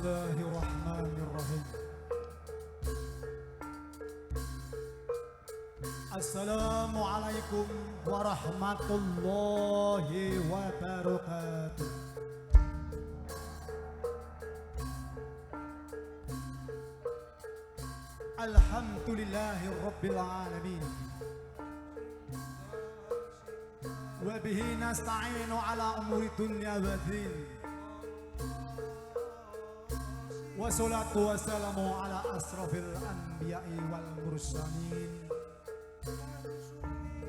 Bismillahirrahmanirrahim. Assalamualaikum warahmatullahi wabarakatuh. Alhamdulillahi rabbil alamin. Wa bihi nasta'inu ala umuri dunya wa din. Wassalatu wassalamu ala asrafil anbiya'i wal mursalin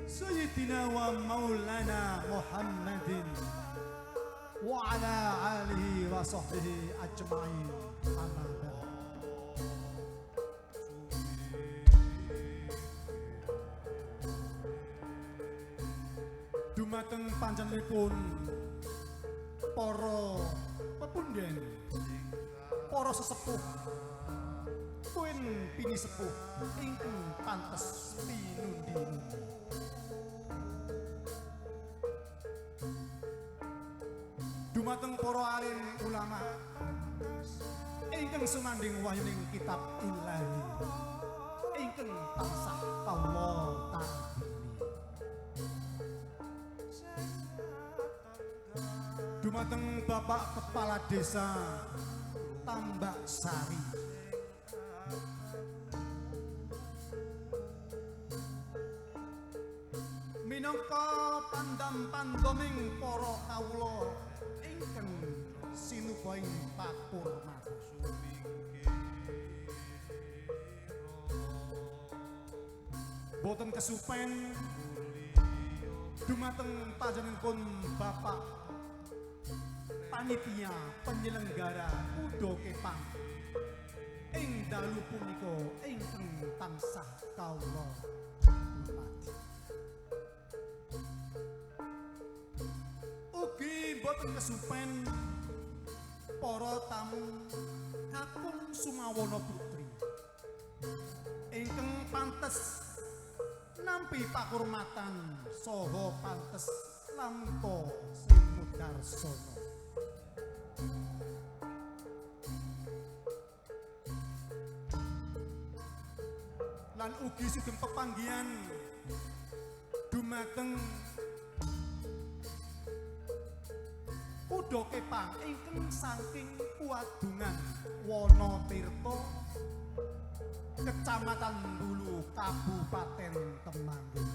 Sayyidina wa maulana Muhammadin wa ala alihi wa sahbihi ajma'in. Amma ba'd. Dumateng panjenenganipun para pepundhen, para sesepuh, tuwin pinisepuh ingkang pantes pinundi-nundi. Dumateng para alim ulama ingkang sumanding wahyuning kitab ilahi ingkang tansah kawula taati. Dumateng Bapak Kepala Desa Tambak Sari, minangka pandam-pandaming para kawula ingkang sinuba ing pakurmatan. Boten kesupen dumateng panjenenganipun Bapak Panitia penyelenggara Udo Kepang ing dalu punika ingkang tansah kawula hormati. Ugi boten kesupen para tamu kakung Sumawana Putri ingkang pantes nampi pakurmatan saha pantes lampa sinudarsana. Lan ugi sugeng pepanggihan dumateng Udo Kepang ingkang saking Kuadungan Wonotirta, Kecamatan Bulu, Kabupaten Temanggung.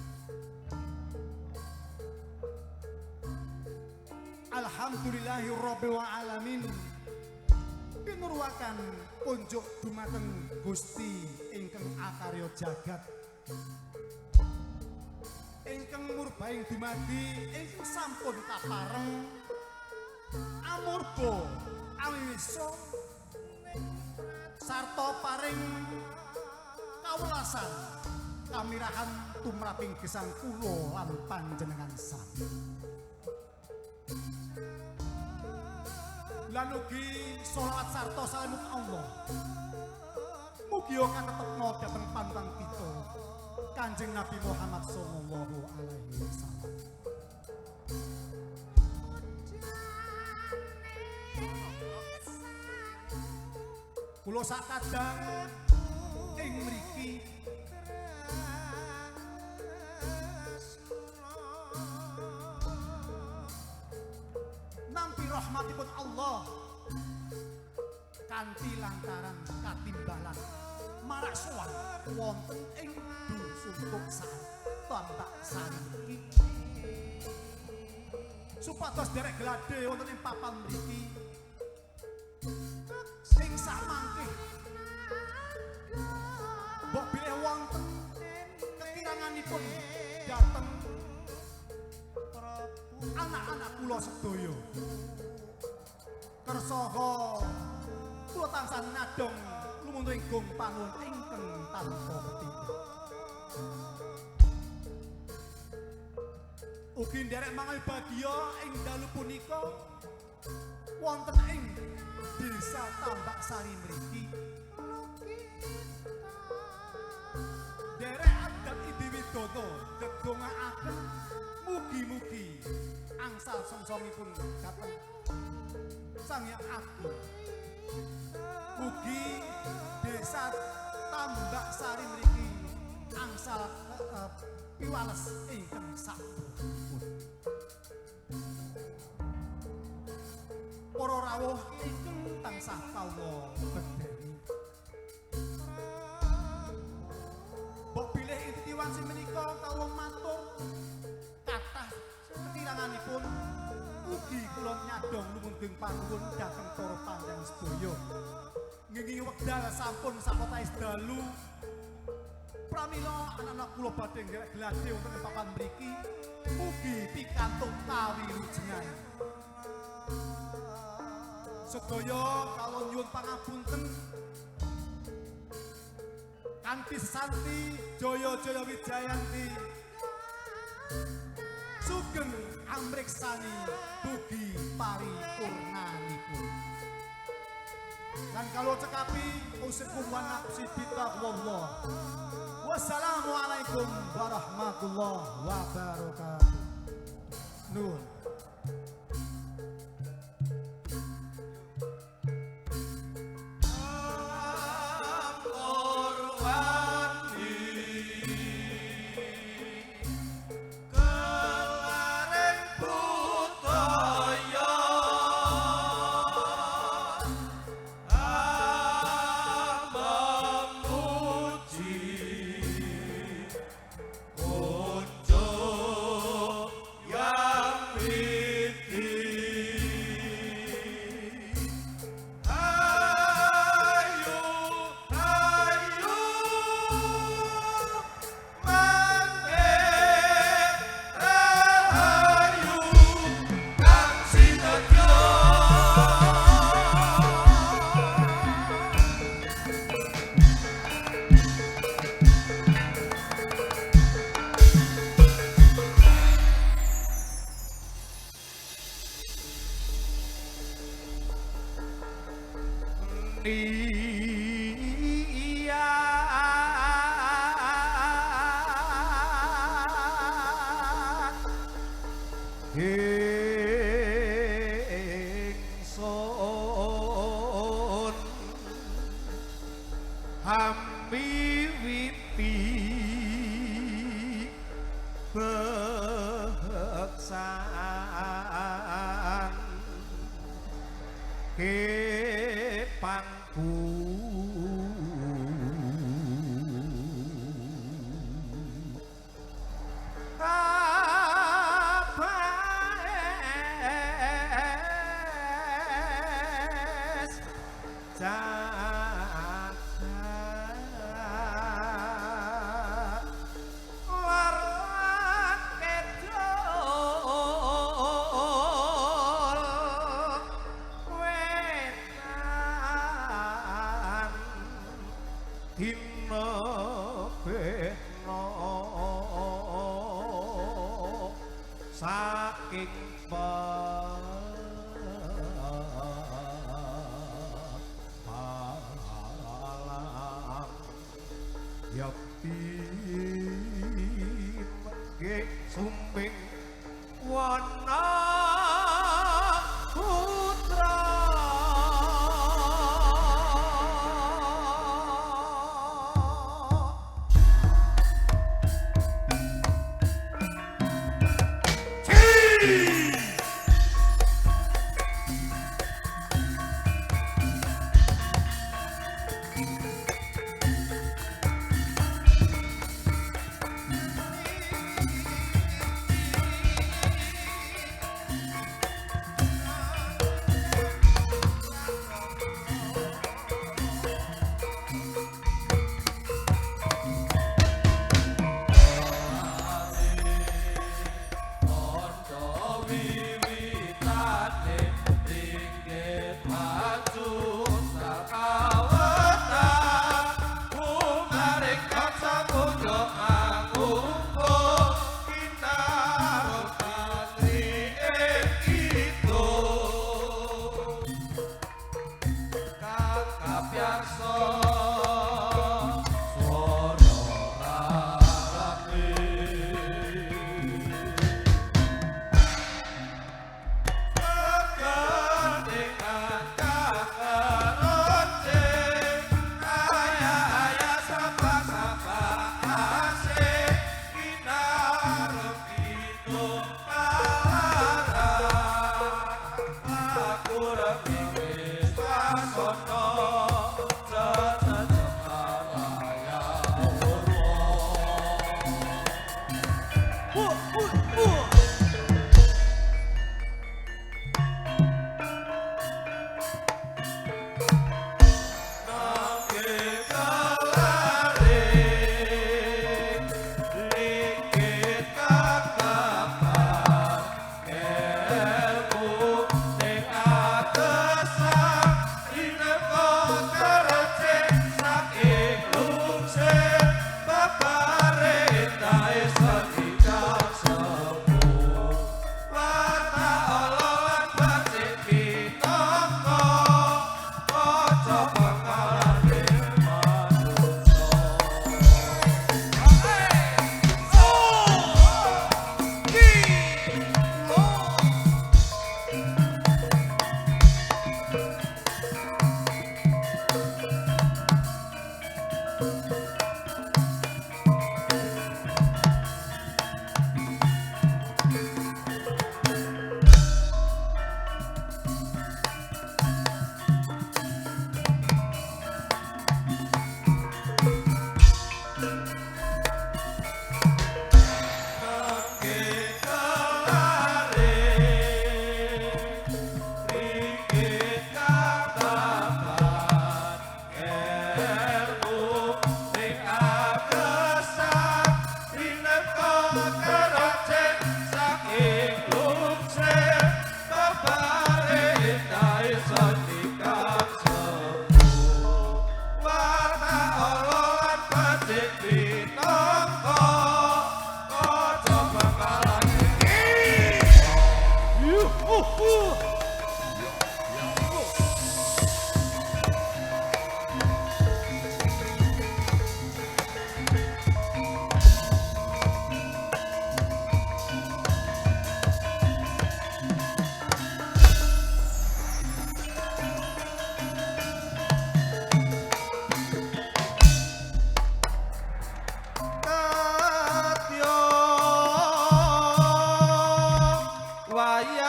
Alhamdulillahirabbil alamin. Pinuruwakan kunjuk dumateng Gusti ingkang akarya jagat, ingkang murbaing dumadi ingkang sampun kapareng amurba awisa sarta paring kawelasan kamirahan tumraping gesang kula lan panjenengan sami. Lan ugi sholawat sarta salam Allah mugi kaketepna dhateng pantang kita Kanjeng Nabi Muhammad sallallahu alaihi wasallam. Kula sakadang ing mriki nampi rahmatipun Allah kanthi lantaran katimbalan marak sowan wonten ing dusun Tuksan Tambak Sari iki supados derek glade wonten ing papan mriki sing samangke mbok bilih wonten kekiranganipun dhateng anak-anak kula sedaya kersaha kula tansah nadong lumuntuh ing gong pangun ingkang tanpa ketindak. Ugi nderek mangal bagya ing dalu punika wonten ing Desa Tambak Sari mriki derek adat Idiwidodo dedongaaken mugi-mugi angsal songsongipun dhateng Sang Hyang Agung Mugi desa Tambak Sari mriki angsal piwales ingkang sampun. Para rawuh ingkang tansah kawula bedheri. Mbok bilih inti wanci menika kawula matur kathah ketiranganipun ugi kula nyadong lumengking panuwun dhateng para panjenengan sedaya. Ngingi wekdal sampun sapotais dalu pramila anak-anak kula badhe nderek gladhe wonten ing papan mriki mugi pikantuk kawilujengan. Sedaya kawula nyuwun pangapunten kanthi sesanti Jaya-jaya Wijayanti sugeng amriksani dugi paripurnanipun. Lan kalau cekapi usikum wa nafsi bitaqwallah. Wassalamualaikum warahmatullahi wabarakatuh. Nun. Ingsun hambiwiti beksan kepangku saking palang yakti mengke sumping wana putra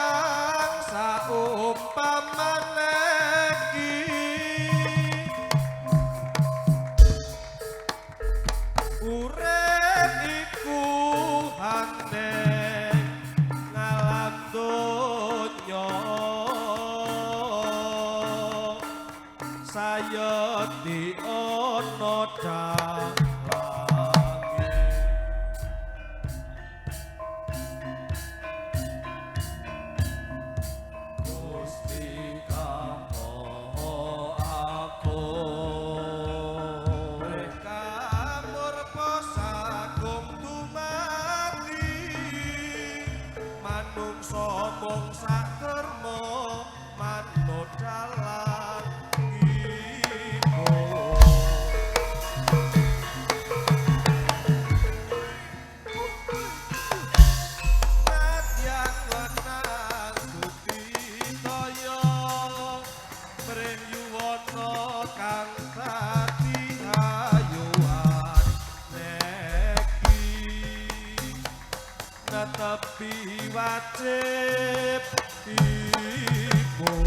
kang saumpamane iki urip iku hane ngalam donya sayeti ana dalange Gusti kamoho aku kamurpa sagung dumadi manungsa mung sakerma manut dalan iku nadyan wenang Budidaya mrih yuwana kang dadi hayuan neki netepi wajib ipun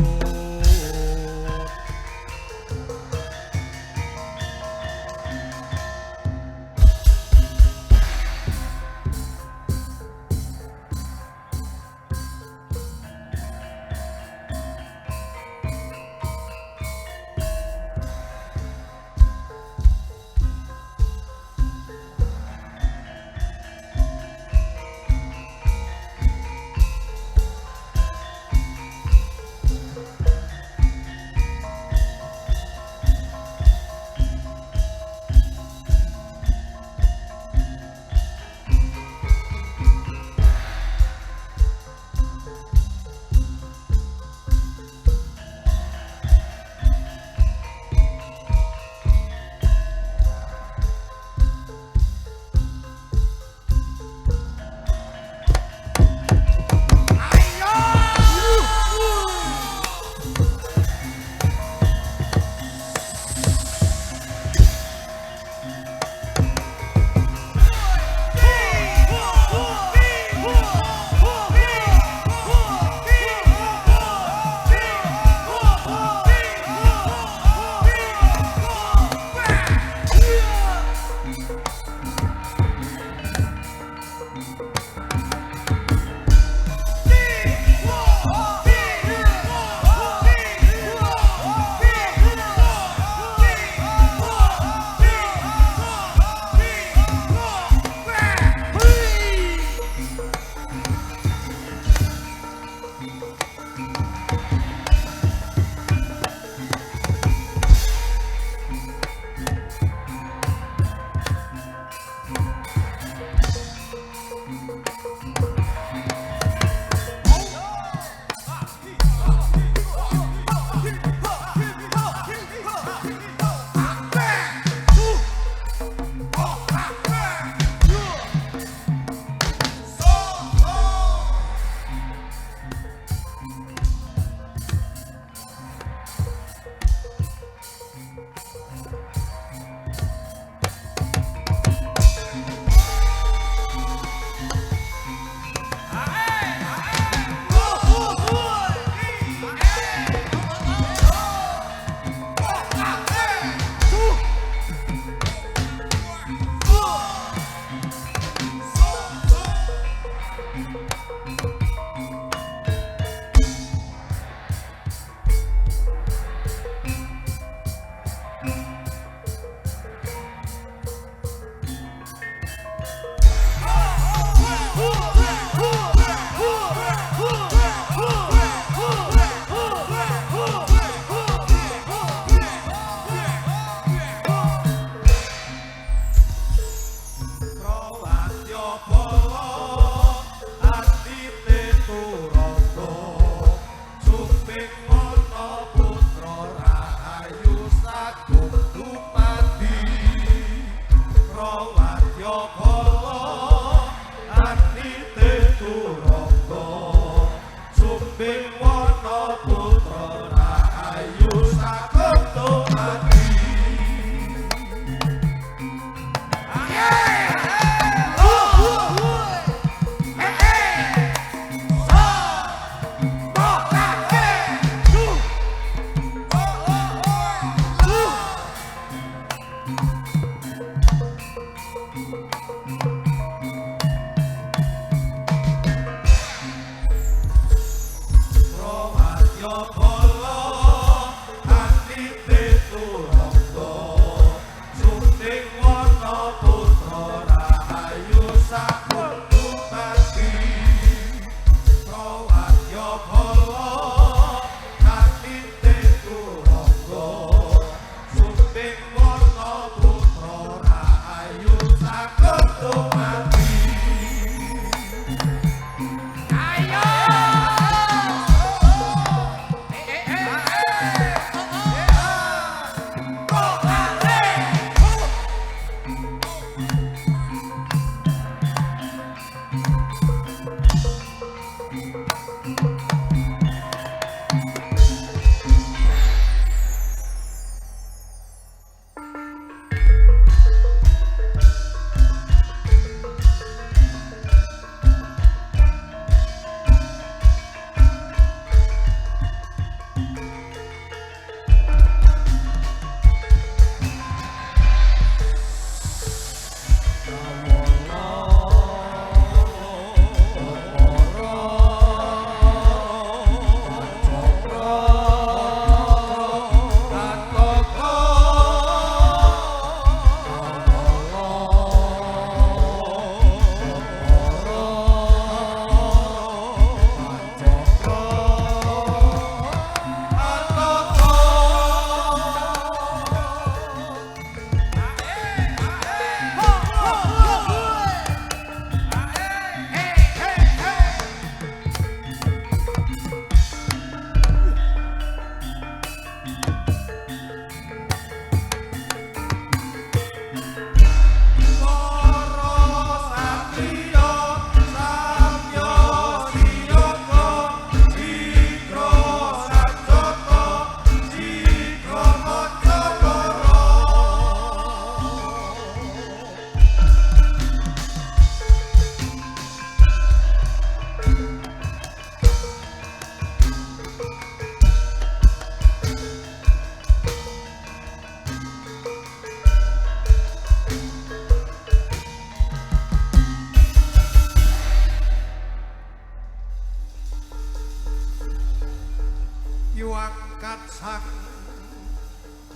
Yuangkat sang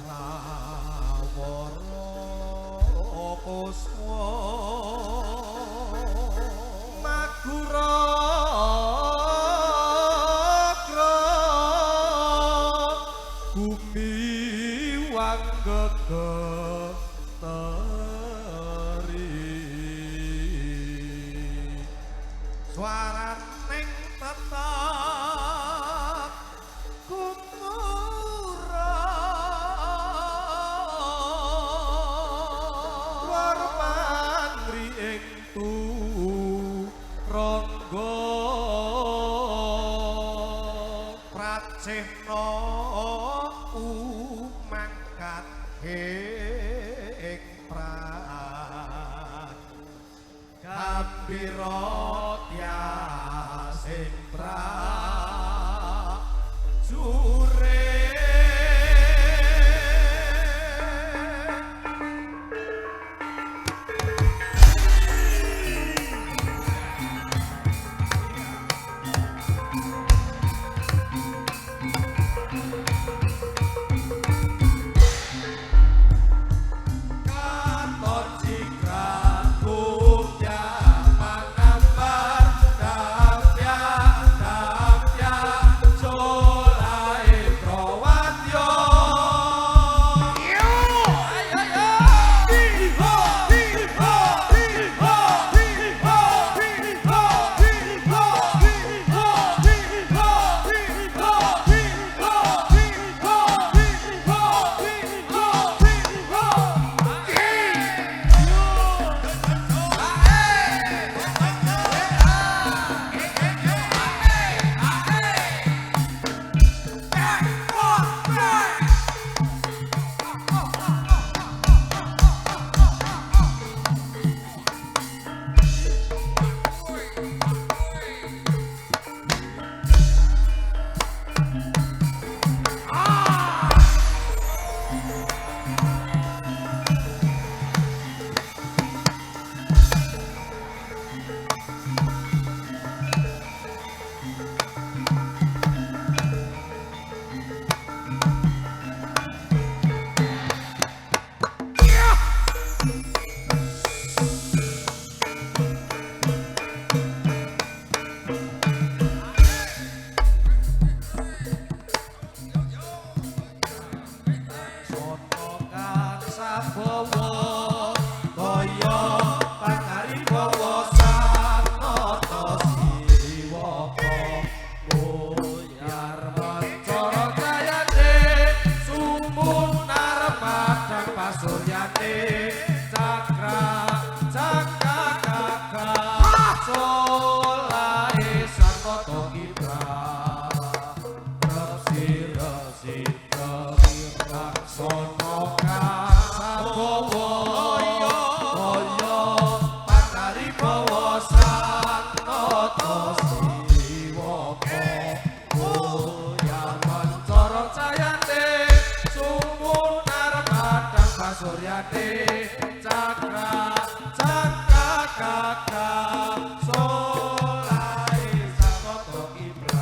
Rawara Kuswa Magura Bumi Wanggegeteri Swaraning tetep kumurah Warmandri ing turangga Pracehna umangkat ing pran Gambira tyasing prajure Katon cikrat bukya mangambar dapya jolai prawatyo Suryati Cakra Cakra Kakra Solai Sakoto Ibra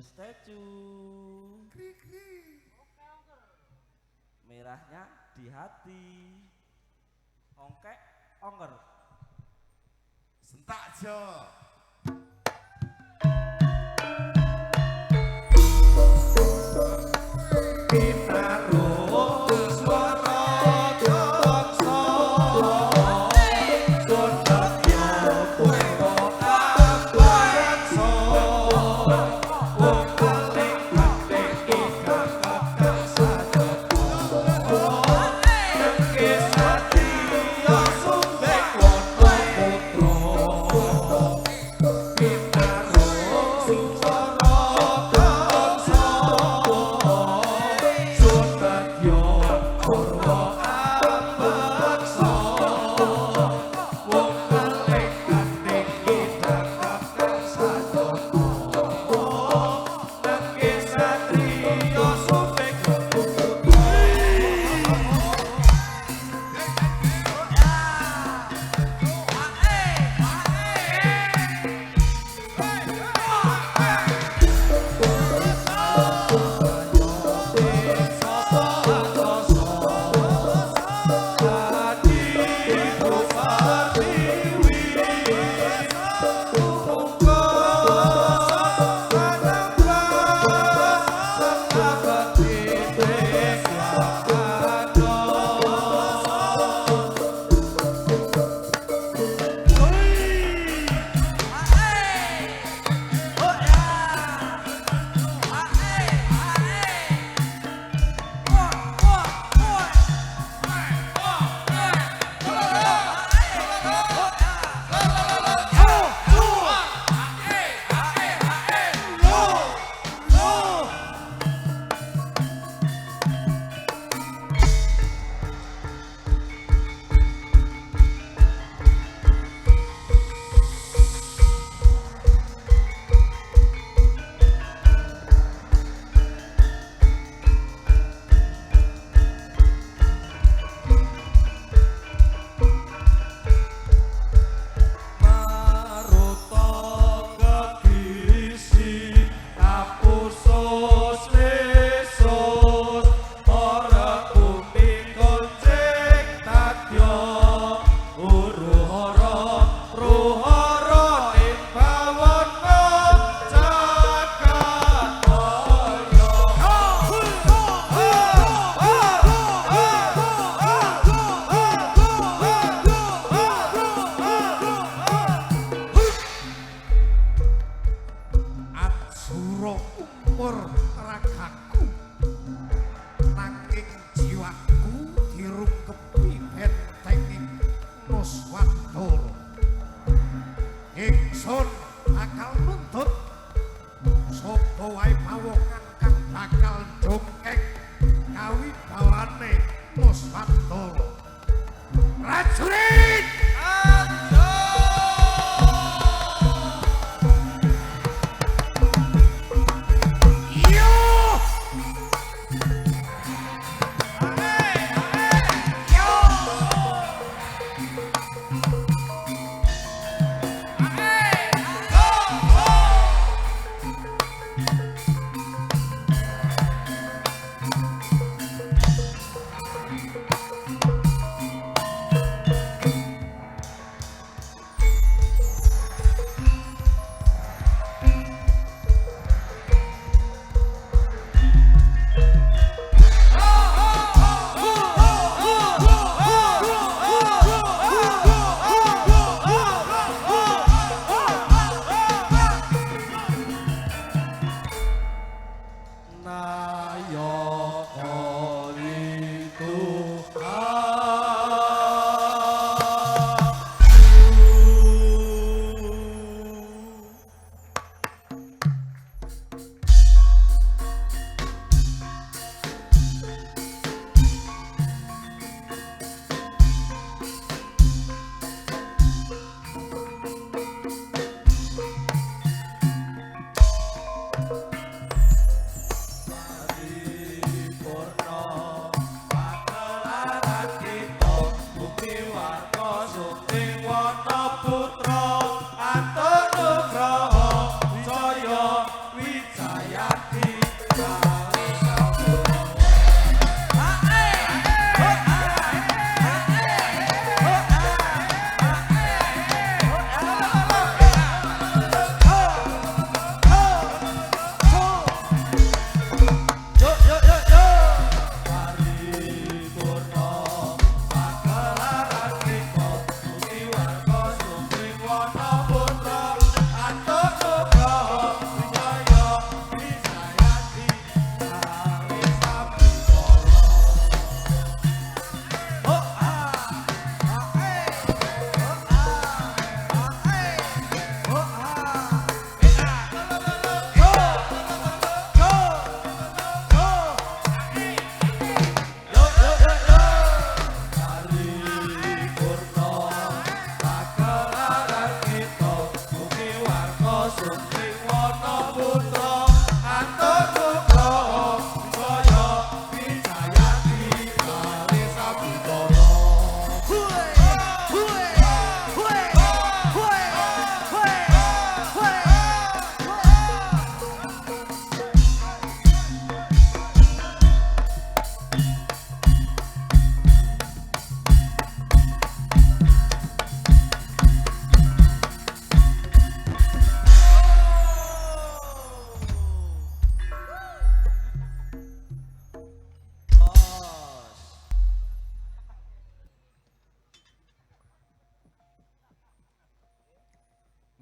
Statue merahnya di hati, ongkek onger Sentak jo. Sun Ayo kori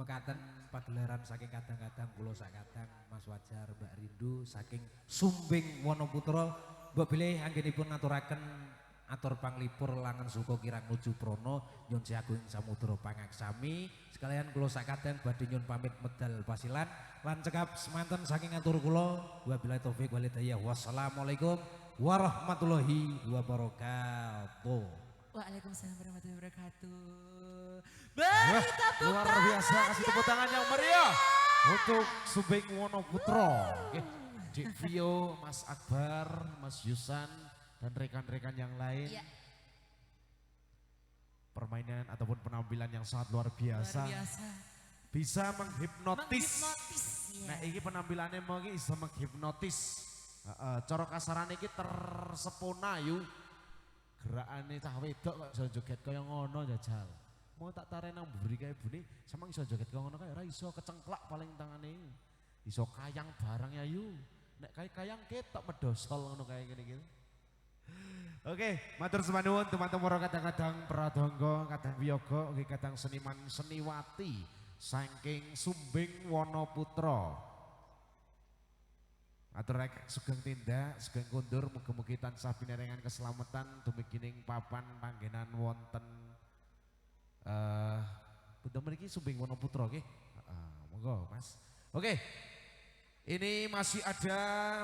Mekaten pagelaran saking kadang-kadang kula sak kadang Mas Wajar Mbak Rindu saking Sumbing Wonoputra mbok bilih anggenipun ngaturaken atur panglipur langen suka kirang nuju prono nyun agung samudra pangaksami sekalian kula sak kadang badhe nyun pamit medal pasilan lan cekap semanten saking atur kula wabillahi taufik walhidayah wassalamualaikum warahmatullahi wabarakatuh. Waalaikumsalam warahmatullahi wabarakatuh. Wah, luar biasa, kasih tepuk tangan yang meriah untuk Sumbing Wonoputra. Oke, Dik Vio, Mas Akbar, Mas Yusan, dan rekan-rekan yang lain. Iya. Permainan ataupun penampilan yang sangat luar biasa. Luar biasa. Bisa menghipnotis. Menghipnotis. Iya. Nah, ini penampilannya mau bisa menghipnotis. Cara kasaran ini tersepona yuk. Gerakane cah wedok kok iso joget kaya ngono jajal. Mau tak tarik nang mburi kaya buni, sama iso joget kaya ngono kaya ora iso kecengklak paling tangane. Iso kayang barang ya yu. Nek kayang ketok medosol ngono kaya gini-gini. Oke, matur sembah nuwun teman-teman kadang-kadang pradangga, kadang wiyaga, oke kadang seniman seniwati saking Sumbing Wonoputra. Atur rek sugeng tindak, sugeng kundur, mugi-mugi tansah pinaringan keselamatan dumigining papan panggenan wonten punten mriki Sumbing Wonoputra nggih. Monggo Mas. Oke. Ini masih ada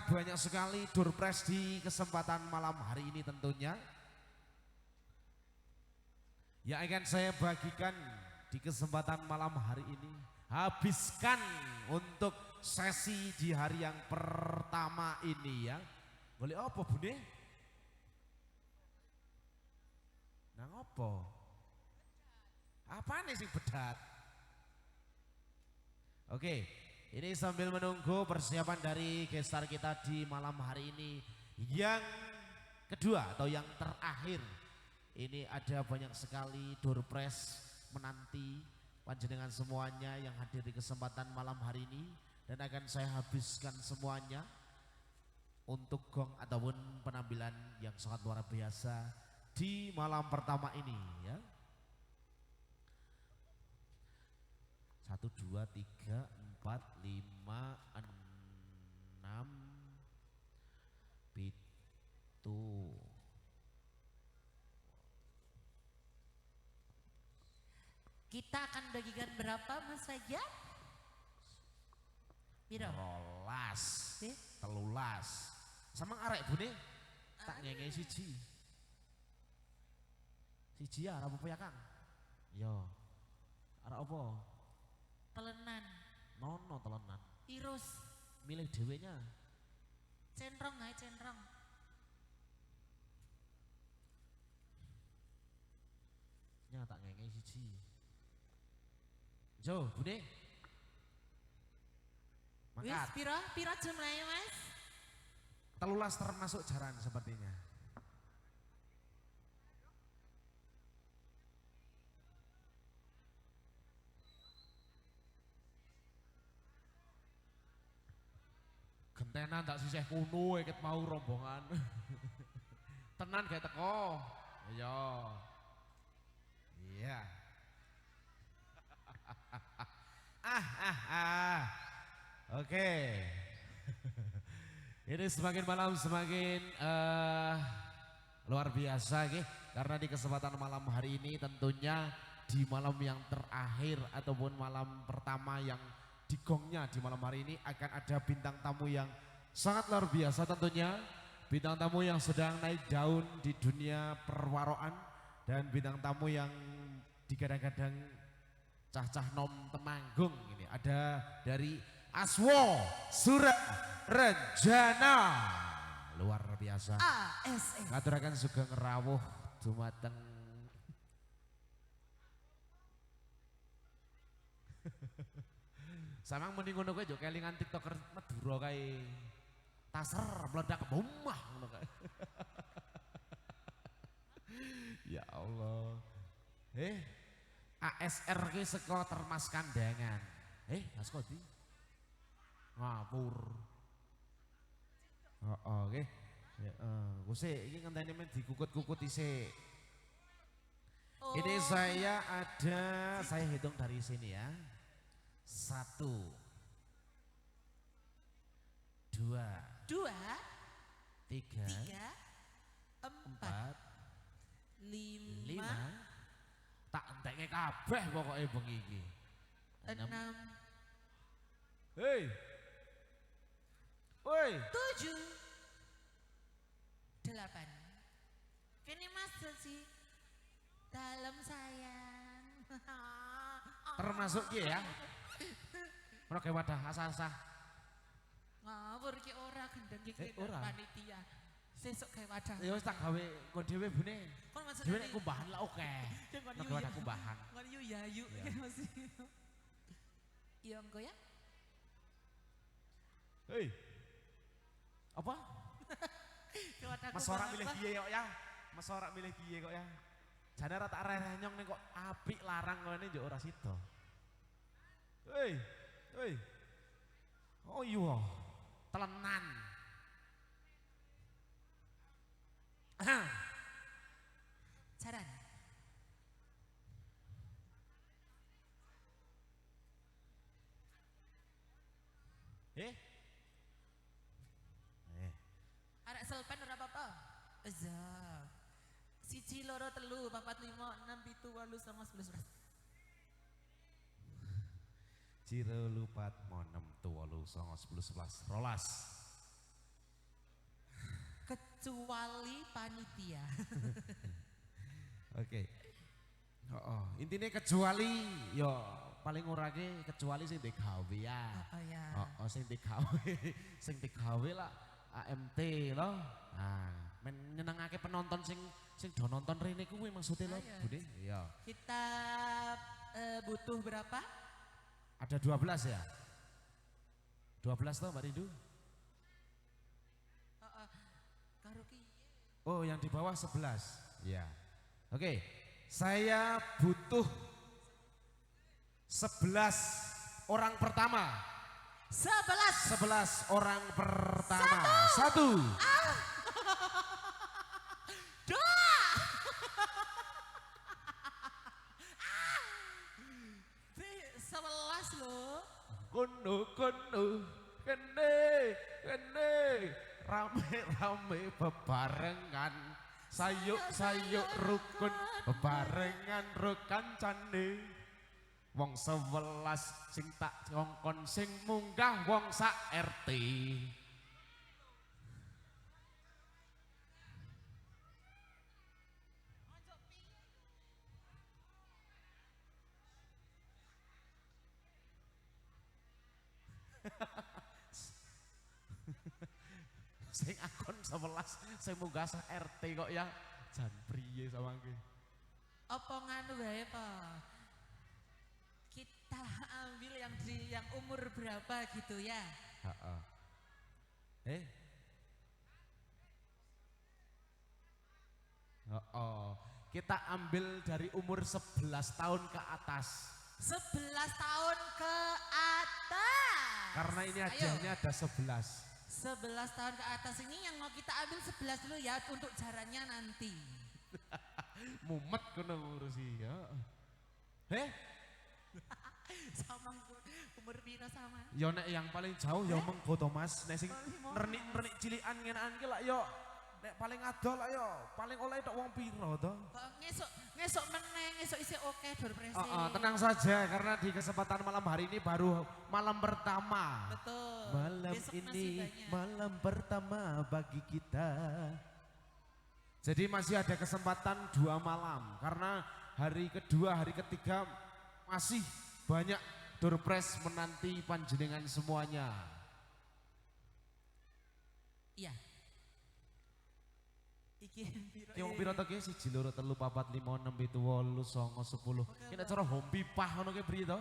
banyak sekali door prize di kesempatan malam hari ini tentunya. Yang akan saya bagikan di kesempatan malam hari ini. Habiskan untuk sesi di hari yang pertama ini ya. Boleh apa Bune? Nang apa? Apa nih sing bedat? Oke, ini sambil menunggu persiapan dari gestar kita di malam hari ini yang kedua atau yang terakhir. Ini ada banyak sekali door prize menanti panjenengan semuanya yang hadir di kesempatan malam hari ini dan akan saya habiskan semuanya untuk gong ataupun penampilan yang sangat luar biasa di malam pertama ini ya. 1, 2, 3, 4, 5, 6, Kita akan bagikan berapa Mas Fajar? Piro? Rolas, Eh? telulas. Sama arek bune tak ngenge siji. Siji ya, apa ya Kang? Yo. Arek apa? Telenan. Nono telenan. Irus. Milih dhewenya. Centrong ae centrong. Nya tak ngenge siji. Jo, bune. Wis Mangkat. piro? Piro jumlahnya Mas? Telulas termasuk jaran sepertinya. Gentenan tak sisih kuno iket mau rombongan. Tenan kayak teko. Iya. Iya. Oke. Ini semakin malam semakin luar biasa karena di kesempatan malam hari ini tentunya di malam yang terakhir ataupun malam pertama yang di gongnya di malam hari ini akan ada bintang tamu yang sangat luar biasa tentunya, bintang tamu yang sedang naik daun di dunia perwaroan dan bintang tamu yang digadang-gadang cah-cah nom Temanggung. Ini ada dari Aswo Surarencana, luar biasa. ASN. Ngaturaken sugeng rawuh dumateng samang mending ngono kowe yo kelingan TikToker Madura kae taser meledak bomah ngono kae. Ya Allah. ASR ki saka Termas Kandangan. Mas Kodi. Ngapur. Heeh nggih. Heeh. Wis iki ngenteni men dikukut-kukut isik. Ini saya hitung dari sini ya. 1 2 2 3 3 4 5 5 tak enteke kabeh pokoke bengi iki. 6 Hei. Woi. 7 8. Kini Mas sih dalam sayang. Termasuk ki ya. Ora kayak wadah asah-asah. Ngawur ki ora gendeng iki Ora. panitia. Sesuk gawe wadah. Ya wis tak gawe kon dhewe bune. Kon Dhewe maksudnya nek kumbahan lah oke. Nek wadah kumbahan. Kon yu ya yu Ya. Mas. Iya engko ya. Hei. Apa? Mas ora milih piye kok ya? Mas ora milih piye kok ya? Jane ora tak renyong ning kok apik larang ngene yo ora sida. Hei. Hei. Oh iya. Telenan. Jaran. Arek selpen ora apa-apa. Eza. 1 2 3 4 5 6 7 8 9 10 11. Ciro lupat monem tuwalu 9 10 11 rolas. Kecuali panitia. Oke. Intinya kecuali yo paling ora ki kecuali sing digawe ya. Oh ya. Sing digawe lah AMT loh. Nah, menyenengake penonton sing do nonton rene kuwi maksudnya loh, Ayo. Bude. Iya. Kita butuh berapa? Ada 12 ya? 12 toh Mbak Rindu? Karo ki. Oh, yang di bawah 11. Iya. Oke. Saya butuh 11 orang pertama. 11 orang pertama. 1 11 loh. Kono kene rame bebarengan sayuk rukun bebarengan kancane Wong 11 sing tak kongkon sing munggah wong sak RT. Sing akon 11 sing munggah sak RT kok ya jan priye samangke. Apa nganu wae Pak? Kita ambil yang umur berapa gitu ya? Heeh. Kita ambil dari umur 11 tahun ke atas. 11 tahun ke atas. Karena ini Ayo. hadiahnya ada 11. 11 tahun ke atas ini yang mau kita ambil 11 dulu ya untuk jarannya nanti. Mumet kono ngurusi ya. Sama umur piro sama? Ya nek yang paling jauh ya mengko to Mas. Nek sing renik-renik cilikan ngenan ki lak yo nek paling adol lak yo paling oleh tok wong piro to? Kok ngesok meneng, ngesok isih oke door prize. Tenang saja karena di kesempatan malam hari ini baru malam pertama. Betul. Malam Besok masih ini banyak. malam pertama bagi kita. Jadi masih ada kesempatan 2 malam karena hari kedua, hari ketiga masih banyak door prize menanti panjenengan semuanya. Iya. Iki piro? Ki wong pira to ki? 1 2 3 4 5 6 7 8 9 10. Ki nek cara home pipah ngono ki priye to?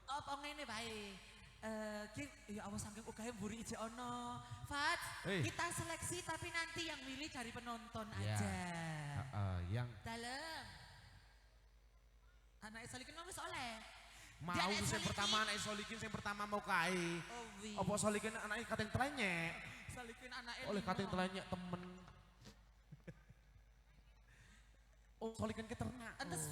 Apa ngene bae. Ki ya awas saking ugahe mburi ije ono. Fat, kita seleksi tapi nanti yang milih dari penonton Ya. aja. Yang Dalem. Anak Solikin mau wis oleh. mau Dia anak sing Solikin. pertama anak Solikin sing pertama mau kae. Oh wi. Apa Solikin anake kating trenyek? Solikin anake Oleh lima. kating trenyek temen. Oh Solikin ke ternak. Entes